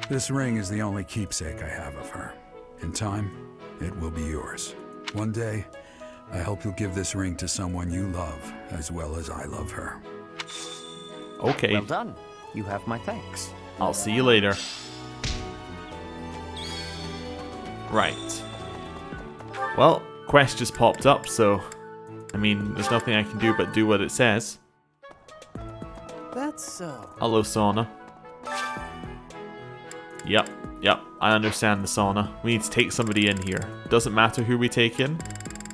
This ring is the only keepsake I have of her. In time, it will be yours. One day, I hope you'll give this ring to someone you love as well as I love her. Okay. Well done. You have my thanks. I'll see you later. Right. Well, quest just popped up, so I mean, there's nothing I can do but do what it says. That's so. Hello, sauna. Yep, I understand the sauna. We need to take somebody in here. Doesn't matter who we take in.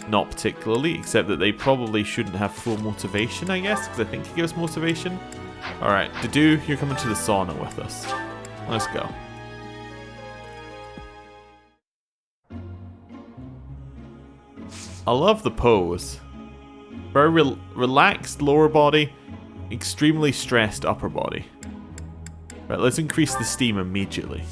Not particularly, except that they probably shouldn't have full motivation, I guess, because I think he gives motivation. Alright, Dedu, you're coming to the sauna with us. Let's go. I love the pose. Very relaxed lower body, extremely stressed upper body. Right, let's increase the steam immediately.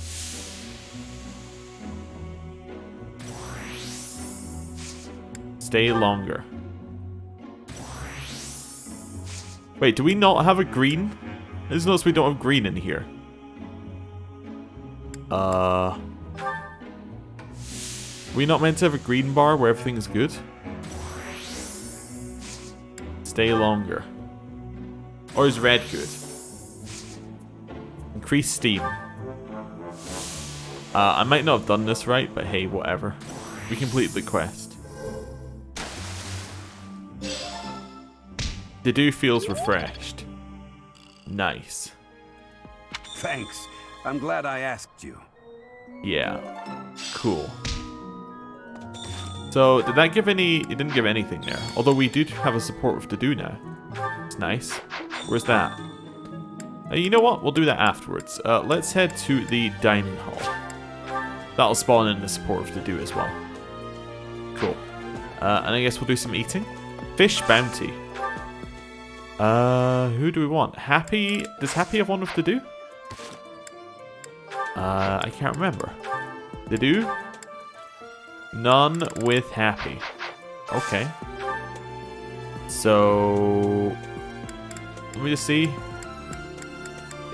Stay longer. Wait, do we not have a green? I just noticed we don't have green in here. We not meant to have a green bar where everything's good? Stay longer. Or is red good? Increase steam. I might not have done this right, but hey, whatever. We completed the quest. Dedu feels refreshed. Nice. Thanks. I'm glad I asked you. Yeah. Cool. So, did that give any... It didn't give anything there. Although we do have a support with Dedu now. It's nice. Where's that? You know what? We'll do that afterwards. Let's head to the dining hall. That'll spawn in the support of Dedu as well. Cool. And I guess we'll do some eating. Fish bounty. Who do we want? Happy? Does Happy have one with Dedu? I can't remember. Dedu? None with Happy. Okay. So... Let me just see.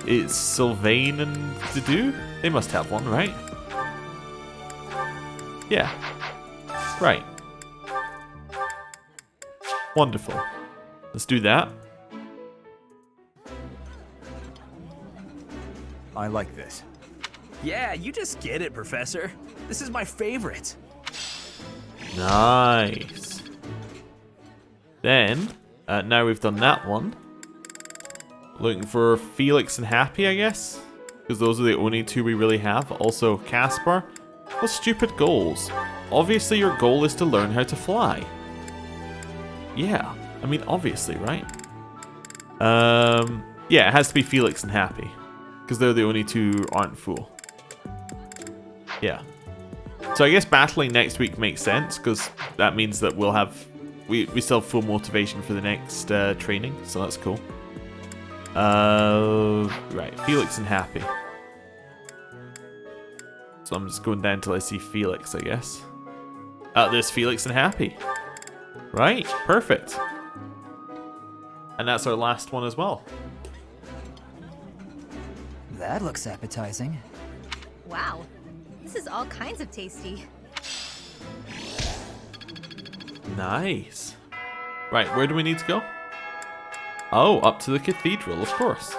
It's Sylvain and Dedu? They must have one, right? Yeah. Right. Wonderful. Let's do that. I like this. Yeah, you just get it, Professor. This is my favorite. Nice. Then, now we've done that one. Looking for Felix and Happy, I guess. Because those are the only two we really have. Also, Caspar. What stupid goals? Obviously your goal is to learn how to fly. Yeah. I mean, obviously, right? Yeah, it has to be Felix and Happy. Because they're the only two who aren't full. Yeah. So I guess battling next week makes sense, because that means that we'll have... We still have full motivation for the next training, so that's cool. Right, Felix and Happy. So I'm just going down till I see Felix, I guess. There's Felix and Happy. Right, perfect. And that's our last one as well. That looks appetizing. Wow, this is all kinds of tasty. Nice. Right, where do we need to go? Oh, up to the cathedral, of course.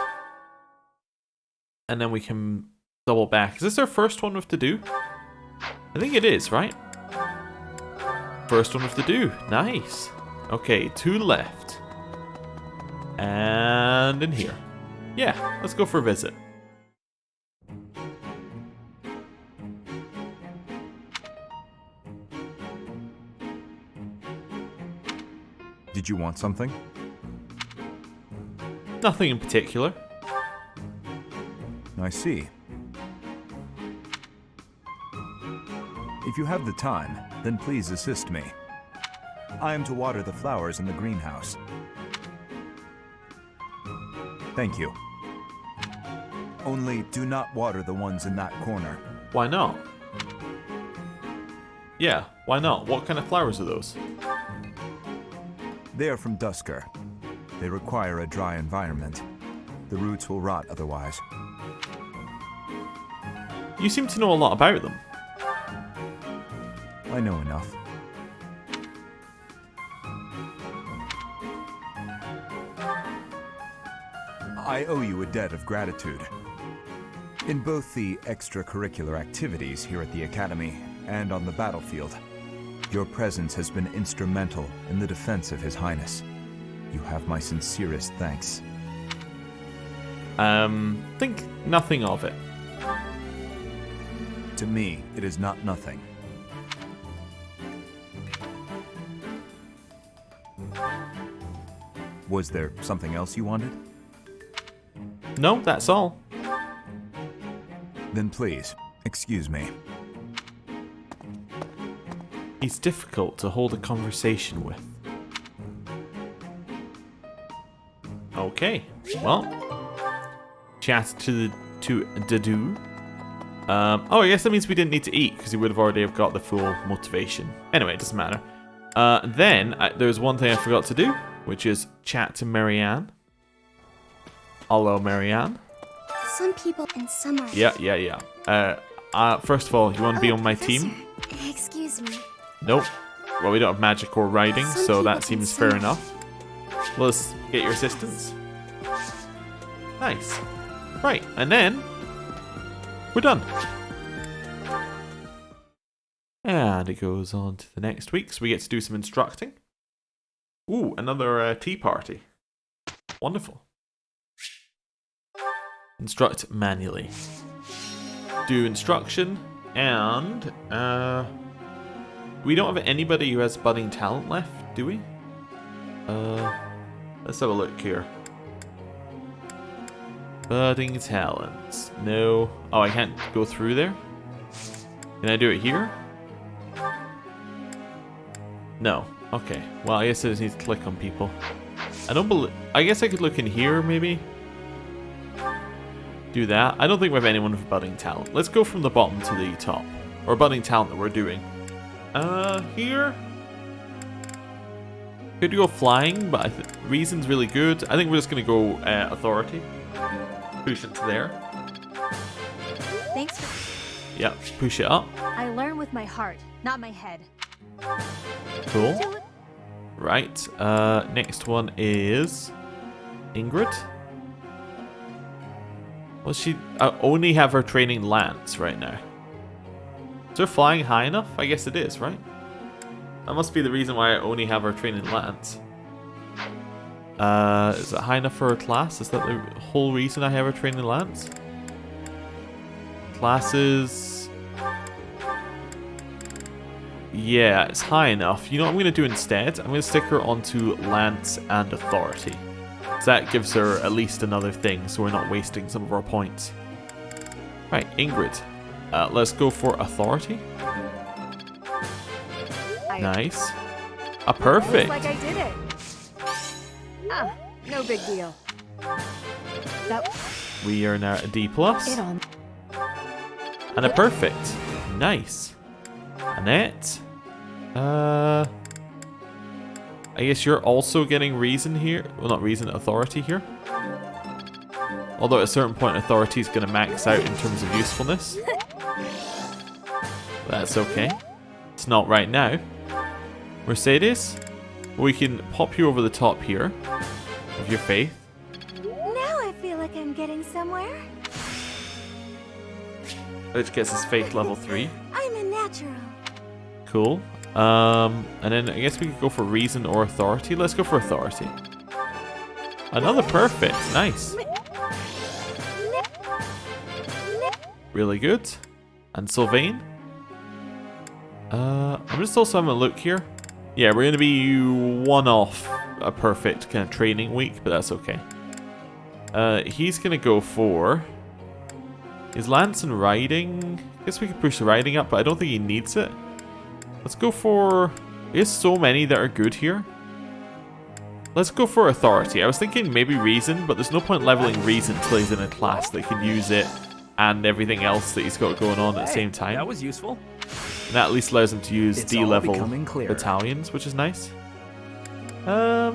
And then we can double back. Is this our first one with Dedu? I think it is, right? First one with Dedu. Nice. Okay, 2 left. And in here. Yeah, let's go for a visit. Did you want something? Nothing in particular. I see. If you have the time, then please assist me. I am to water the flowers in the greenhouse. Thank you. Only do not water the ones in that corner. Why not? Yeah, why not? What kind of flowers are those? They are from Dusker. They require a dry environment. The roots will rot otherwise. You seem to know a lot about them. I know enough. I owe you a debt of gratitude. In both the extracurricular activities here at the Academy and on the battlefield, your presence has been instrumental in the defense of His Highness. You have my sincerest thanks. Think nothing of it. To me, it is not nothing. Was there something else you wanted? No, that's all. Then please, excuse me. He's difficult to hold a conversation with. Okay, well, chat to Dadu. Oh, I guess that means we didn't need to eat because he would have already have got the full motivation. Anyway, it doesn't matter. Then there's one thing I forgot to do, which is chat to Marianne. Hello, Marianne. Some people and some are. Yeah. First of all, you want to be on my team? Excuse me. Nope. Well, we don't have magic or riding, so that seems fair enough. Let's get your assistance. Nice. Right, and then we're done. And it goes on to the next week, so we get to do some instructing. Ooh, another tea party. Wonderful. Instruct manually. Do instruction, and we don't have anybody who has budding talent left, do we? Let's have a look here. Budding talents. No. Oh, I can't go through there? Can I do it here? No. Okay. Well, I guess I just need to click on people. I guess I could look in here, maybe? Do that. I don't think we have anyone with budding talent. Let's go from the bottom to the top. Or budding talent that we're doing. Here? Could go flying, but reason's really good. I think we're just going to go authority. Push it to there. Thanks for... Yeah, push it up. I learn with my heart, not my head. Cool. Right, next one is Ingrid. Well, I only have her training Lance right now. Is her flying high enough? I guess it is, right? That must be the reason why I only have her training Lance. Is it high enough for her class? Is that the whole reason I have her training Lance? Classes... Yeah, it's high enough. You know what I'm going to do instead? I'm going to stick her onto Lance and Authority. So that gives her at least another thing, so we're not wasting some of our points. Right, Ingrid. Let's go for Authority. Nice. Perfect. Looks like I did it. Ah, no big deal. We are now a D+. And a perfect. Nice. Annette. I guess you're also getting reason here. Well, not reason, authority here. Although at a certain point, authority is going to max out in terms of usefulness. That's okay. It's not right now. Mercedes, we can pop you over the top here with your faith. Now I feel like I'm getting somewhere. Which gets us faith level 3. I'm a natural. Cool. And then I guess we could go for reason or authority. Let's go for authority. Another perfect. Nice. Really good. And Sylvain. I'm just also having a look here. Yeah, we're going to be one off a perfect kind of training week, but that's okay. He's going to go for... Is Lance and Riding? I guess we could push the Riding up, but I don't think he needs it. Let's go for... There's so many that are good here. Let's go for Authority. I was thinking maybe Reason, but there's no point leveling Reason until he's in a class that can use it and everything else that he's got going on at the same time. That was useful. And that at least allows him to use D-level battalions, which is nice. So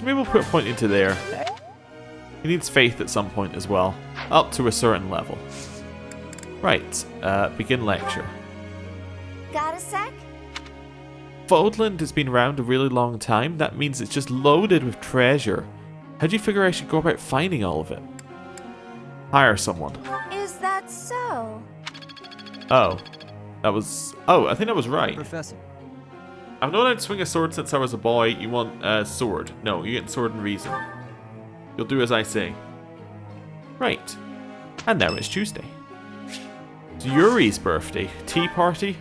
maybe we'll put a point into there. He needs faith at some point as well, up to a certain level. Right, begin lecture. Got a sec? Fódlan has been around a really long time. That means it's just loaded with treasure. How do you figure I should go about finding all of it? Hire someone. Is that so? Oh. That was... Oh, I think that was right. Professor. I've known how to swing a sword since I was a boy. You want a sword? No, you get sword and reason. You'll do as I say. Right. And now it's Tuesday. It's Yuri's birthday. Tea party.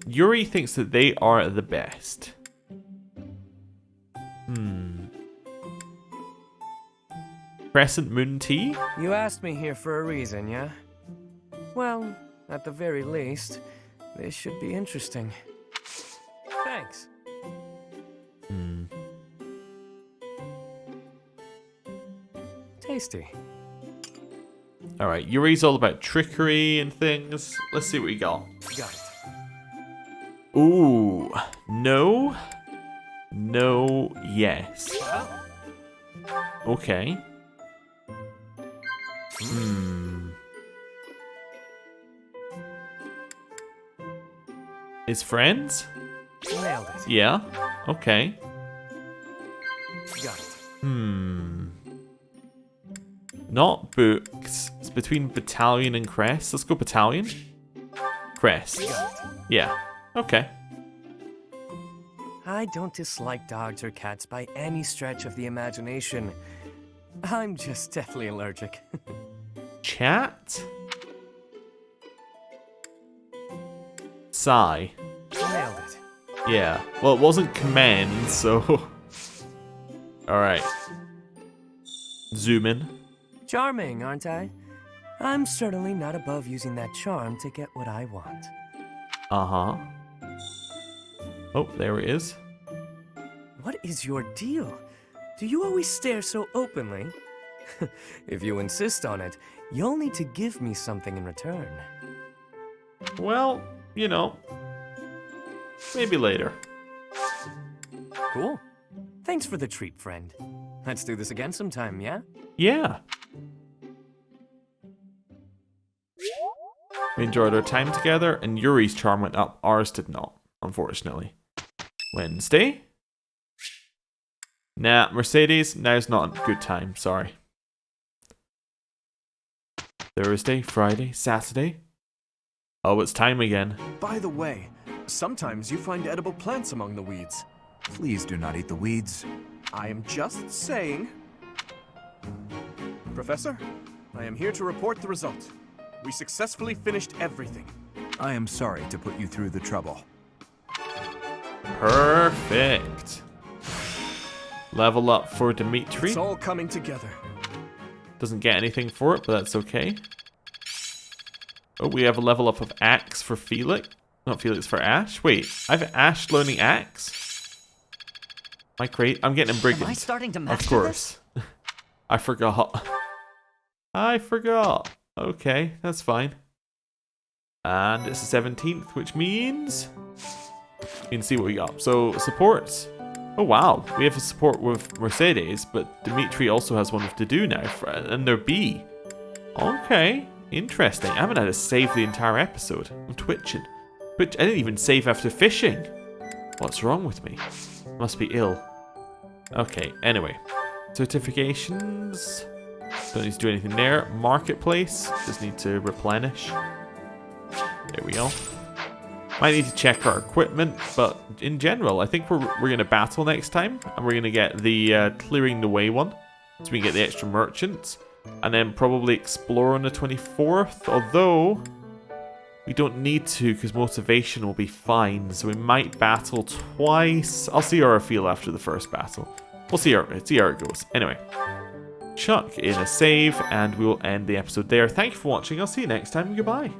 Yuri thinks that they are the best. Crescent Moon Tea? You asked me here for a reason, yeah? Well, at the very least, this should be interesting. Thanks. Tasty. Alright, Yuri's all about trickery and things. Let's see what we got. Got it. Ooh. No. No. Yes. Okay. His friends? Nailed it. Yeah. Okay. Got it. Not books. It's between battalion and crest. Let's go battalion. Crest. Yeah. Okay. I don't dislike dogs or cats by any stretch of the imagination. I'm just deathly allergic. Chat? Sigh. Nailed it. Yeah. Well, it wasn't commend, so... Alright. Zoom in. Charming, aren't I? I'm certainly not above using that charm to get what I want. Uh-huh. Oh, there it is. What is your deal? Do you always stare so openly? If you insist on it, you'll need to give me something in return. Well, you know. Maybe later. Cool. Thanks for the treat, friend. Let's do this again sometime, yeah? Yeah. We enjoyed our time together, and Yuri's charm went up. Ours did not, unfortunately. Wednesday? Nah, Mercedes, now's not a good time, sorry. Thursday, Friday, Saturday? Oh, it's time again. By the way, sometimes you find edible plants among the weeds. Please do not eat the weeds. I am just saying. Professor, I am here to report the result. We successfully finished everything. I am sorry to put you through the trouble. Perfect. Level up for Dimitri. It's all coming together. Doesn't get anything for it, but that's okay. Oh, we have a level up of Axe for Felix. Not Felix, for Ash. Wait, I have Ash learning Axe? Am I crazy? I'm getting him Brigand. Am I starting to master Of course. I forgot. I forgot. Okay, that's fine. And it's the 17th, which means... You can see what we got. So, supports. Oh, wow. We have a support with Mercedes, but Dimitri also has one with Dedu now. And they're B. Okay. Interesting. I haven't had to save the entire episode. I'm twitching. I didn't even save after fishing. What's wrong with me? Must be ill. Okay, anyway. Certifications. Don't need to do anything there. Marketplace. Just need to replenish. There we go. Might need to check our equipment, but in general, I think we're going to battle next time. And we're going to get the clearing the way one. So we can get the extra merchants. And then probably explore on the 24th. Although, We don't need to because motivation will be fine, so we might battle twice. I'll see how I feel after the first battle. We'll see how it goes. Anyway, chuck in a save, and we will end the episode there. Thank you for watching. I'll see you next time. Goodbye.